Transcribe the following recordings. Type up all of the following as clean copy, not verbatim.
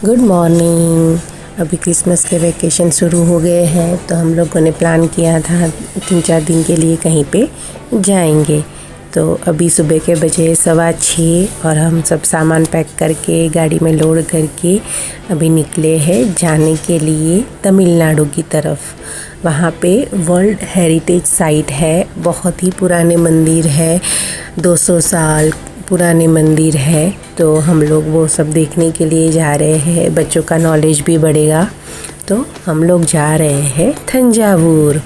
Good morning. अभी Christmas के vacation शुरू हो गए हैं तो हम लोगों ने प्लान किया था 3-4 दिन के लिए कहीं पे जाएंगे। तो अभी सुबह के बजे 6:15 और हम सब सामान पैक करके गाड़ी में लोड करके अभी निकले हैं जाने के लिए तमिलनाडु की तरफ। वहाँ पे वर्ल्ड हेरिटेज साइट है, बहुत ही पुराने मंदिर है, 200 साल पुराने मंदिर है। तो हम लोग वो सब देखने के लिए जा रहे हैं, बच्चों का नॉलेज भी बढ़ेगा। तो हम लोग जा रहे हैं थंजावुर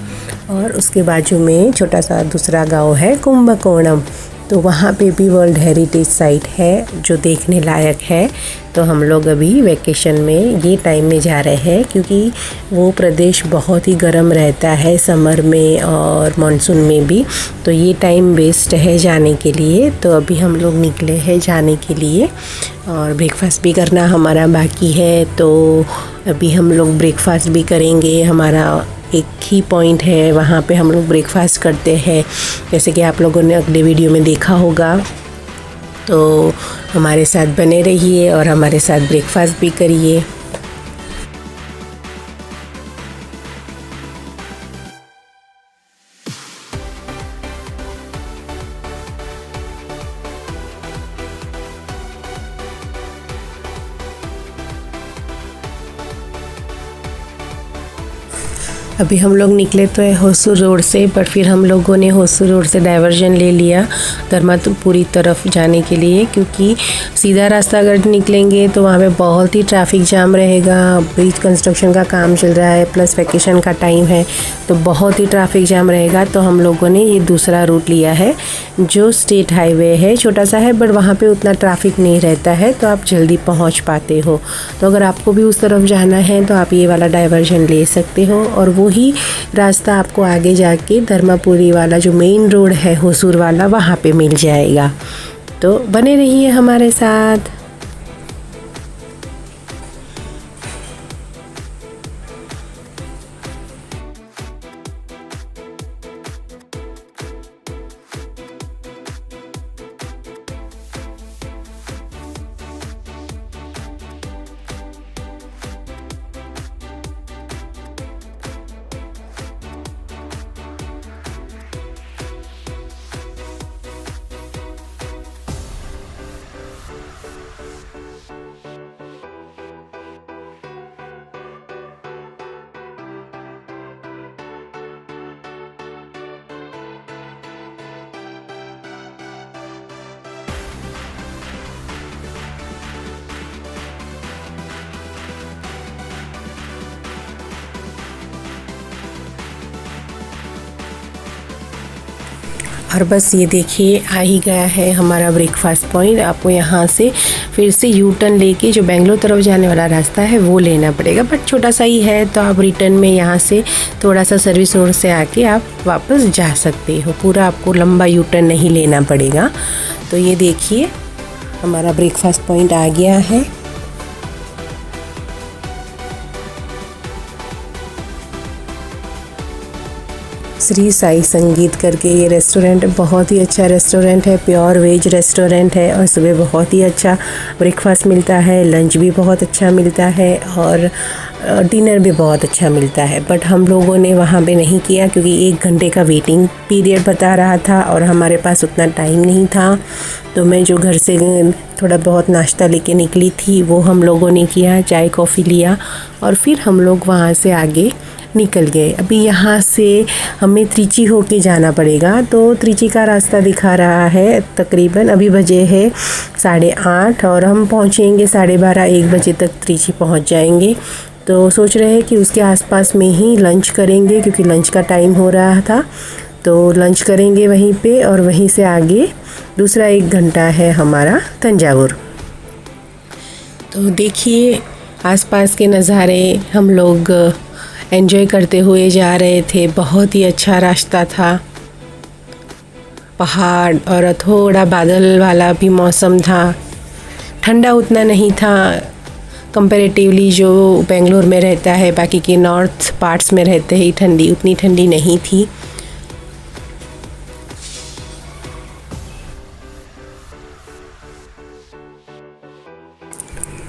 और उसके बाजू में छोटा सा दूसरा गांव है कुंभकोणम। तो वहाँ पे भी वर्ल्ड हेरिटेज साइट है जो देखने लायक है। तो हम लोग अभी वैकेशन में ये टाइम में जा रहे हैं क्योंकि वो प्रदेश बहुत ही गर्म रहता है समर में और मानसून में भी। तो ये टाइम बेस्ट है जाने के लिए। तो अभी हम लोग निकले हैं जाने के लिए और ब्रेकफास्ट भी करना हमारा बाकी है। तो अभी हम लोग ब्रेकफास्ट भी करेंगे। हमारा एक ही पॉइंट है, वहाँ पे हम लोग ब्रेकफास्ट करते हैं, जैसे कि आप लोगों ने अगले वीडियो में देखा होगा। तो हमारे साथ बने रहिए और हमारे साथ ब्रेकफास्ट भी करिए। अभी हम लोग निकले तो है होसुर रोड से, पर फिर हम लोगों ने होसुर रोड से डाइवर्जन ले लिया धर्मापुरी तरफ जाने के लिए, क्योंकि सीधा रास्ता अगर निकलेंगे तो वहाँ पे बहुत ही ट्रैफिक जाम रहेगा। ब्रिज कंस्ट्रक्शन का काम चल रहा है, प्लस वैकेशन का टाइम है तो बहुत ही ट्रैफिक जाम रहेगा। तो हम लोगों ने ये दूसरा रूट लिया है जो स्टेट हाईवे है, छोटा सा है बट वहाँ पे उतना ट्रैफिक नहीं रहता है, तो आप जल्दी पहुँच पाते हो। तो अगर आपको भी उस तरफ जाना है तो आप ये वाला डाइवर्जन ले सकते हो और वो ही रास्ता आपको आगे जाके धर्मापुरी वाला जो मेन रोड है होसुर वाला वहाँ पे मिल जाएगा। तो बने रहिए हमारे साथ। और बस ये देखिए आ ही गया है हमारा ब्रेकफास्ट पॉइंट। आपको यहाँ से फिर से यू टर्न लेके जो बेंगलोर तरफ जाने वाला रास्ता है वो लेना पड़ेगा, बट छोटा सा ही है। तो आप रिटर्न में यहाँ से थोड़ा सा सर्विस रोड से आके आप वापस जा सकते हो, पूरा आपको लंबा यू टर्न नहीं लेना पड़ेगा। तो ये देखिए हमारा ब्रेकफास्ट पॉइंट आ गया है। श्री साई संगीत करके ये रेस्टोरेंट बहुत ही अच्छा रेस्टोरेंट है, प्योर वेज रेस्टोरेंट है और सुबह बहुत ही अच्छा ब्रेकफास्ट मिलता है, लंच भी बहुत अच्छा मिलता है और डिनर भी बहुत अच्छा मिलता है। बट हम लोगों ने वहाँ पे नहीं किया क्योंकि 1 घंटे का वेटिंग पीरियड बता रहा था और हमारे पास उतना टाइम नहीं था। तो मैं जो घर से थोड़ा बहुत नाश्ता लेके निकली थी वो हम लोगों ने किया, चाय कॉफ़ी लिया और फिर हम लोग वहाँ से आगे निकल गए। अभी यहाँ से हमें त्रिची होके जाना पड़ेगा। तो त्रिची का रास्ता दिखा रहा है, तकरीबन अभी बजे है 8:30 और हम पहुँचेंगे 12:30-1 बजे तक त्रिची पहुँच जाएंगे। तो सोच रहे हैं कि उसके आसपास में ही लंच करेंगे क्योंकि लंच का टाइम हो रहा था। तो लंच करेंगे वहीं पे और वहीं से आगे दूसरा 1 घंटा है हमारा तंजावुर। तो देखिए आसपास के नज़ारे हम लोग एंजॉय करते हुए जा रहे थे। बहुत ही अच्छा रास्ता था, पहाड़ और थोड़ा बादल वाला भी मौसम था। ठंडा उतना नहीं था कंपैरेटिवली जो बेंगलोर में रहता है, बाकी के नॉर्थ पार्ट्स में रहते ही ठंडी उतनी ठंडी नहीं थी।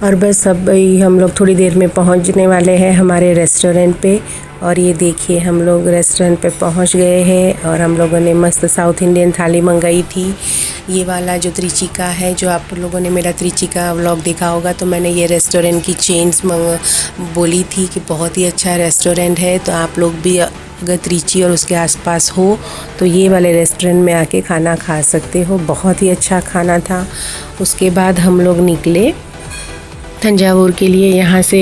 और बस अब हम लोग थोड़ी देर में पहुंचने वाले हैं हमारे रेस्टोरेंट पे। और ये देखिए हम लोग रेस्टोरेंट पे पहुंच गए हैं और हम लोगों ने मस्त साउथ इंडियन थाली मंगाई थी। ये वाला जो त्रिची का है, जो आप लोगों ने मेरा त्रिची का व्लॉग देखा होगा, तो मैंने ये रेस्टोरेंट की चेन्स बोली थी कि बहुत ही अच्छा रेस्टोरेंट है, तो आप लोग भी अगर त्रिची और उसके आसपास हो तो ये वाले रेस्टोरेंट में आके खाना खा सकते हो। बहुत ही अच्छा खाना था। उसके बाद हम लोग निकले तंजावुर के लिए। यहाँ से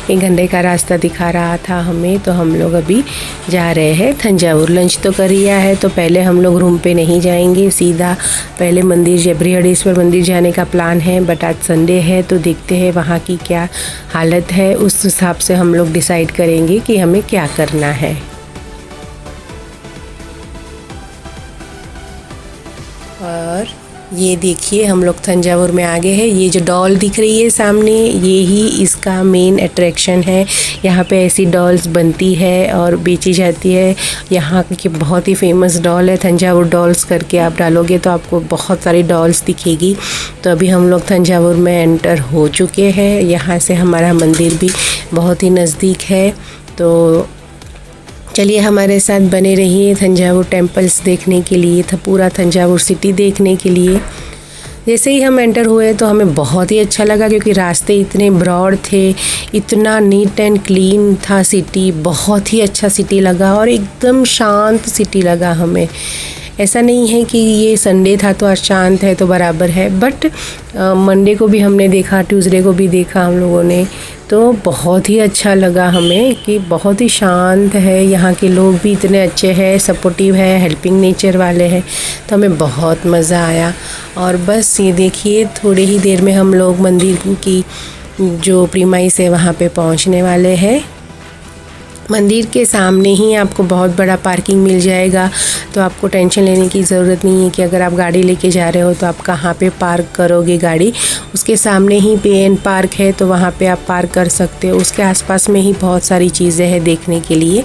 1 घंटे का रास्ता दिखा रहा था हमें, तो हम लोग अभी जा रहे हैं तंजावुर। लंच तो कर लिया है, तो पहले हम लोग रूम पे नहीं जाएंगे, सीधा पहले मंदिर बृहदेश्वर मंदिर जाने का प्लान है। बट आज संडे है तो देखते हैं वहाँ की क्या हालत है, उस हिसाब से हम लोग डिसाइड करेंगे कि हमें क्या करना है। और ये देखिए हम लोग तंजावुर में आ गए हैं। ये जो डॉल दिख रही है सामने, ये ही इसका मेन अट्रैक्शन है। यहाँ पे ऐसी डॉल्स बनती है और बेची जाती है। यहाँ की बहुत ही फेमस डॉल है, तंजावुर डॉल्स करके आप डालोगे तो आपको बहुत सारी डॉल्स दिखेगी। तो अभी हम लोग तंजावुर में एंटर हो चुके हैं। यहाँ से हमारा मंदिर भी बहुत ही नज़दीक है, तो चलिए हमारे साथ बने रहिए तंजावुर टेम्पल्स देखने के लिए, पूरा तंजावुर सिटी देखने के लिए। जैसे ही हम एंटर हुए तो हमें बहुत ही अच्छा लगा, क्योंकि रास्ते इतने ब्रॉड थे, इतना नीट एंड क्लीन था सिटी। बहुत ही अच्छा सिटी लगा और एकदम शांत सिटी लगा हमें। ऐसा नहीं है कि ये संडे था तो आज शांत है तो बराबर है, बट मंडे को भी हमने देखा, ट्यूसडे को भी देखा हम लोगों ने, तो बहुत ही अच्छा लगा हमें कि बहुत ही शांत है। यहाँ के लोग भी इतने अच्छे हैं, सपोर्टिव है, हेल्पिंग नेचर वाले हैं, तो हमें बहुत मज़ा आया। और बस ये देखिए थोड़ी ही देर में हम लोग मंदिर की जो प्रीमाइस है वहाँ पे पहुँचने वाले हैं। मंदिर के सामने ही आपको बहुत बड़ा पार्किंग मिल जाएगा, तो आपको टेंशन लेने की ज़रूरत नहीं है कि अगर आप गाड़ी लेके जा रहे हो तो आप कहाँ पे पार्क करोगे गाड़ी। उसके सामने ही पे एन पार्क है, तो वहाँ पे आप पार्क कर सकते हो। उसके आसपास में ही बहुत सारी चीज़ें हैं देखने के लिए।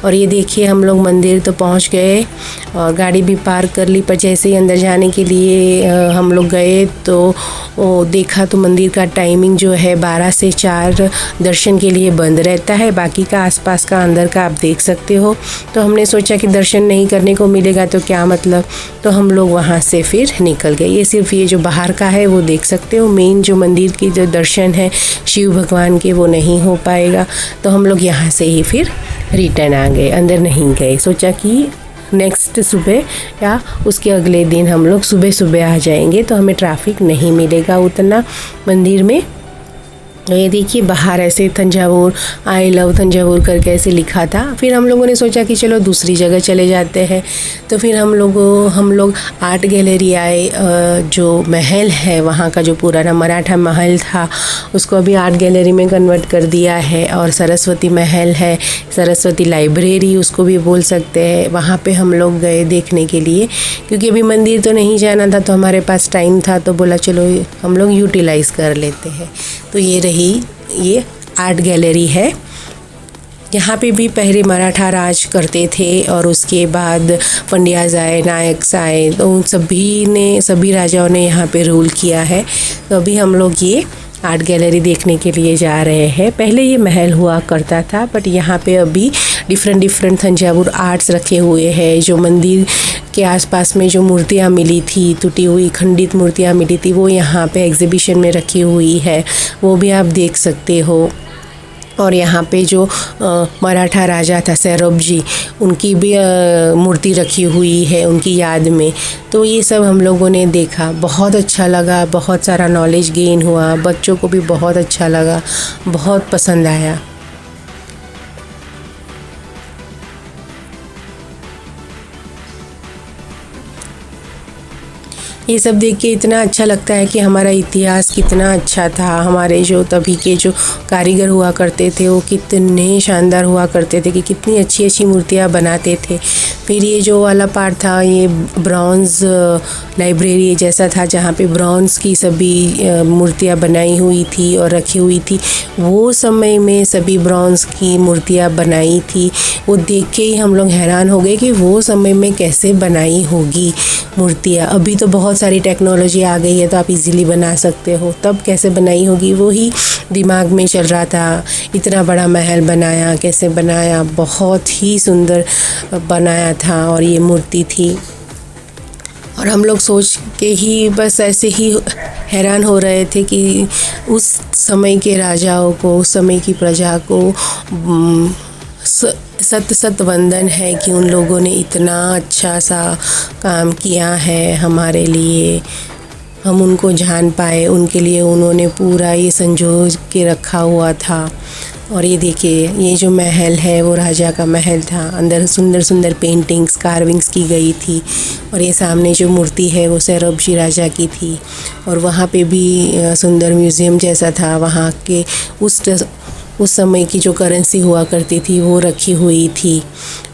और ये देखिए हम लोग मंदिर तो पहुँच गए और गाड़ी भी पार्क कर ली, पर जैसे ही अंदर जाने के लिए हम लोग गए तो देखा तो मंदिर का टाइमिंग जो है 12 से 4 दर्शन के लिए बंद रहता है। बाकी का आसपास का अंदर का आप देख सकते हो। तो हमने सोचा कि दर्शन नहीं करने को मिलेगा तो क्या मतलब, तो हम लोग वहाँ से फिर निकल गए। ये सिर्फ ये जो बाहर का है वो देख सकते हो, मेन जो मंदिर की जो दर्शन है शिव भगवान के वो नहीं हो पाएगा। तो हम लोग यहाँ से ही फिर रिटर्न आ गए, अंदर नहीं गए। सोचा कि नेक्स्ट सुबह या उसके अगले दिन हम लोग सुबह सुबह आ जाएंगे, तो हमें ट्रैफिक नहीं मिलेगा उतना मंदिर में। ये देखिए बाहर ऐसे तंजावुर, आई लव तंजावुर करके ऐसे लिखा था। फिर हम लोगों ने सोचा कि चलो दूसरी जगह चले जाते हैं, तो फिर हम लोग आर्ट गैलरी आए। जो महल है वहाँ का, जो पुराना मराठा महल था, उसको अभी आर्ट गैलरी में कन्वर्ट कर दिया है। और सरस्वती महल है, सरस्वती लाइब्रेरी उसको भी बोल सकते हैं, वहाँ पे हम लोग गए देखने के लिए, क्योंकि अभी मंदिर तो नहीं जाना था, तो हमारे पास टाइम था, तो बोला चलो हम लोग यूटिलाइज़ कर लेते हैं। तो ये आर्ट गैलरी है। यहाँ पे भी पहले मराठा राज करते थे और उसके बाद पंड्याज आए, नायक्स आए, तो उन सभी राजाओं ने यहाँ पे रूल किया है। तो अभी हम लोग ये आर्ट गैलरी देखने के लिए जा रहे हैं। पहले ये महल हुआ करता था, बट यहाँ पे अभी डिफरेंट तंजावुर आर्ट्स रखे हुए हैं। जो मंदिर के आसपास में जो मूर्तियाँ मिली थी, टूटी हुई खंडित मूर्तियाँ मिली थी, वो यहाँ पे एग्जीबिशन में रखी हुई है, वो भी आप देख सकते हो। और यहाँ पे जो मराठा राजा था सैरभ जी, उनकी भी मूर्ति रखी हुई है उनकी याद में। तो ये सब हम लोगों ने देखा, बहुत अच्छा लगा, बहुत सारा नॉलेज गेन हुआ, बच्चों को भी बहुत अच्छा लगा, बहुत पसंद आया। ये सब देख के इतना अच्छा लगता है कि हमारा इतिहास कितना अच्छा था। हमारे जो तभी के जो कारीगर हुआ करते थे वो कितने शानदार हुआ करते थे, कि कितनी अच्छी अच्छी मूर्तियाँ बनाते थे। फिर ये जो वाला पार्ट था ये ब्रॉन्ज़ लाइब्रेरी जैसा था, जहाँ पे ब्रॉन्ज़ की सभी मूर्तियाँ बनाई हुई थी और रखी हुई थी। वो समय में सभी ब्रॉन्ज़ की मूर्तियाँ बनाई थी। वो देख के ही हम लोग हैरान हो गए कि वो समय में कैसे बनाई होगी मूर्तियाँ। अभी तो बहुत सारी टेक्नोलॉजी आ गई है तो आप इजीली बना सकते हो, तब कैसे बनाई होगी वो ही दिमाग में चल रहा था। इतना बड़ा महल बनाया, कैसे बनाया, बहुत ही सुंदर बनाया था और ये मूर्ति थी। और हम लोग सोच के ही बस ऐसे ही हैरान हो रहे थे कि उस समय के राजाओं को, उस समय की प्रजा को सत सत वंदन है कि उन लोगों ने इतना अच्छा सा काम किया है हमारे लिए। हम उनको जान पाए, उनके लिए उन्होंने पूरा ये संजो के रखा हुआ था। और ये देखिए, ये जो महल है वो राजा का महल था। अंदर सुंदर सुंदर पेंटिंग्स, कार्विंग्स की गई थी। और ये सामने जो मूर्ति है वो सैरबजी राजा की थी। और वहाँ पे भी सुंदर म्यूज़ियम जैसा था। वहाँ के उस समय की जो करेंसी हुआ करती थी वो रखी हुई थी।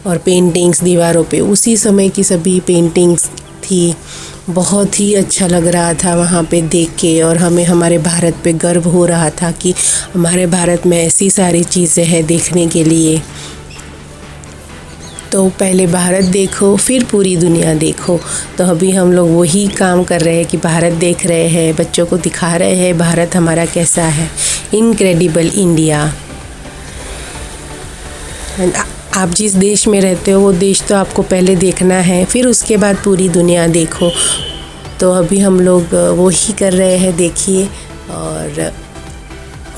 और पेंटिंग्स दीवारों पे उसी समय की सभी पेंटिंग्स थी। बहुत ही अच्छा लग रहा था वहाँ पे देख के। और हमें हमारे भारत पे गर्व हो रहा था कि हमारे भारत में ऐसी सारी चीज़ें हैं देखने के लिए। तो पहले भारत देखो फिर पूरी दुनिया देखो। तो अभी हम लोग वही काम कर रहे हैं कि भारत देख रहे हैं, बच्चों को दिखा रहे हैं भारत हमारा कैसा है। Incredible India. आप जिस देश में रहते हो वो देश तो आपको पहले देखना है, फिर उसके बाद पूरी दुनिया देखो। तो अभी हम लोग वो ही कर रहे हैं, देखिए। और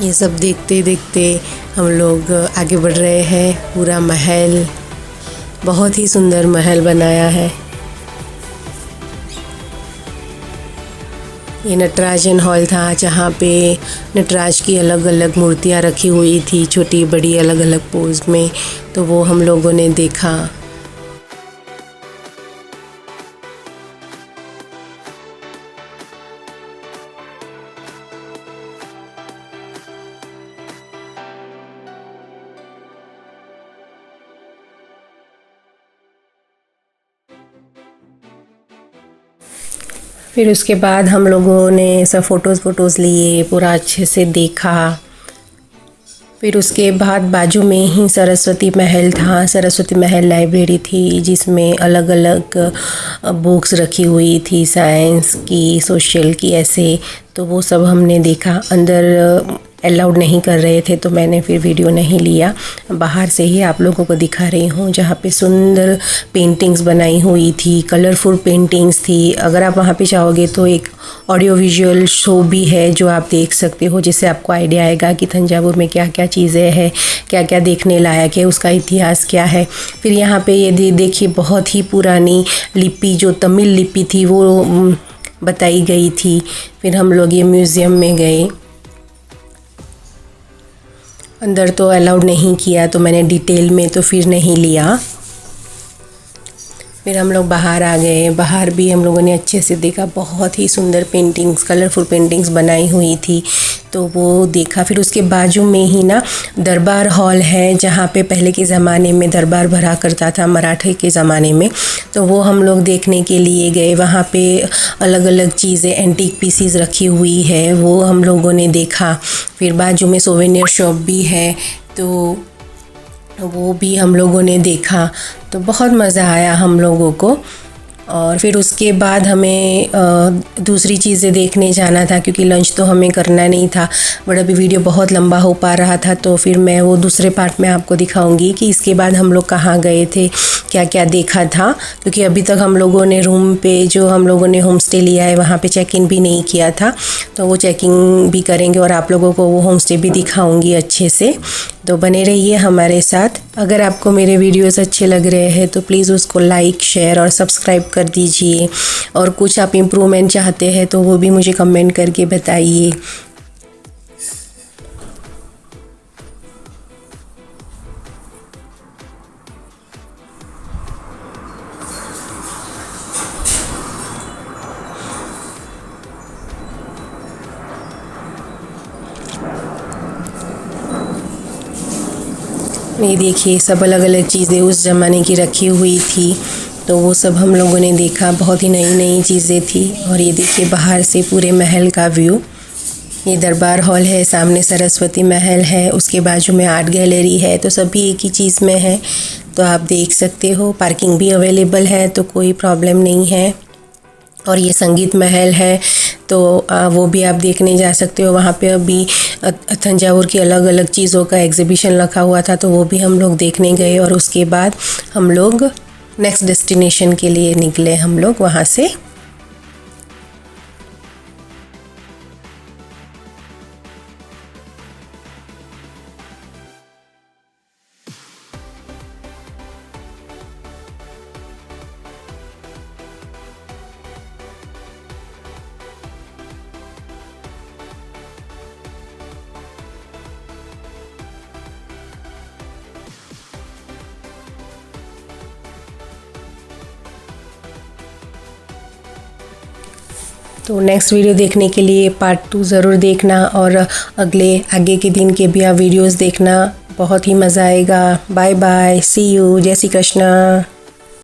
ये सब देखते देखते हम लोग आगे बढ़ रहे हैं। पूरा महल, बहुत ही सुंदर महल बनाया है। ये नटराजन हॉल था जहाँ पे नटराज की अलग अलग मूर्तियाँ रखी हुई थी, छोटी बड़ी अलग अलग पोज में। तो वो हम लोगों ने देखा। फिर उसके बाद हम लोगों ने सब फ़ोटोज़ लिए, पूरा अच्छे से देखा। फिर उसके बाद बाजू में ही सरस्वती महल था। सरस्वती महल लाइब्रेरी थी जिसमें अलग अलग बुक्स रखी हुई थी, साइंस की, सोशल की, ऐसे। तो वो सब हमने देखा। अंदर अलाउड नहीं कर रहे थे तो मैंने फिर वीडियो नहीं लिया, बाहर से ही आप लोगों को दिखा रही हूँ। जहाँ पे सुंदर पेंटिंग्स बनाई हुई थी, कलरफुल पेंटिंग्स थी। अगर आप वहाँ पे जाओगे तो एक ऑडियो विजुअल शो भी है जो आप देख सकते हो, जिससे आपको आइडिया आएगा कि तंजावुर में क्या क्या चीज़ें हैं, क्या क्या देखने लायक है, उसका इतिहास क्या है। फिर यहाँ पे ये देखिए, बहुत ही पुरानी लिपि, जो तमिल लिपि थी, वो बताई गई थी। फिर हम लोग ये म्यूज़ियम में गए। अंदर तो अलाउड नहीं किया तो मैंने डिटेल में तो फिर नहीं लिया। फिर हम लोग बाहर आ गए। बाहर भी हम लोगों ने अच्छे से देखा। बहुत ही सुंदर पेंटिंग्स, कलरफुल पेंटिंग्स बनाई हुई थी, तो वो देखा। फिर उसके बाजू में ही ना दरबार हॉल है, जहाँ पे पहले के ज़माने में दरबार भरा करता था, मराठे के ज़माने में। तो वो हम लोग देखने के लिए गए। वहाँ पे अलग अलग चीज़ें, एंटीक पीसीज रखी हुई है, वो हम लोगों ने देखा। फिर बाजू में सोवेनियर शॉप भी है, तो वो भी हम लोगों ने देखा। तो बहुत मज़ा आया हम लोगों को। और फिर उसके बाद हमें दूसरी चीज़ें देखने जाना था, क्योंकि लंच तो हमें करना नहीं था। बट अभी वीडियो बहुत लंबा हो पा रहा था, तो फिर मैं वो दूसरे पार्ट में आपको दिखाऊंगी कि इसके बाद हम लोग कहाँ गए थे, क्या क्या देखा था। क्योंकि अभी तक हम लोगों ने रूम पे, जो हम लोगों ने होम स्टे लिया है, वहाँ पे चेक इन भी नहीं किया था। तो वो चेकिंग भी करेंगे और आप लोगों को वो होम स्टे भी दिखाऊंगी अच्छे से। तो बने रहिए हमारे साथ। अगर आपको मेरे वीडियोस अच्छे लग रहे हैं तो प्लीज़ उसको लाइक, शेयर और सब्सक्राइब कर दीजिए। और कुछ आप इम्प्रूवमेंट चाहते हैं तो वो भी मुझे कमेंट करके बताइए। ये देखिए सब अलग अलग चीज़ें उस ज़माने की रखी हुई थी, तो वो सब हम लोगों ने देखा। बहुत ही नई नई चीज़ें थी। और ये देखिए बाहर से पूरे महल का व्यू। ये दरबार हॉल है, सामने सरस्वती महल है, उसके बाजू में आर्ट गैलरी है, तो सभी एक ही चीज़ में है, तो आप देख सकते हो। पार्किंग भी अवेलेबल है, तो कोई प्रॉब्लम नहीं है। और ये संगीत महल है, तो वो भी आप देखने जा सकते हो। वहाँ पे अभी तंजावुर की अलग अलग चीज़ों का एग्जीबिशन रखा हुआ था, तो वो भी हम लोग देखने गए। और उसके बाद हम लोग नेक्स्ट डेस्टिनेशन के लिए निकले हम लोग वहाँ से। तो नेक्स्ट वीडियो देखने के लिए पार्ट 2 ज़रूर देखना, और आगे के दिन के भी आप वीडियोस देखना। बहुत ही मज़ा आएगा। बाय बाय, सी यू, जय श्री कृष्णा।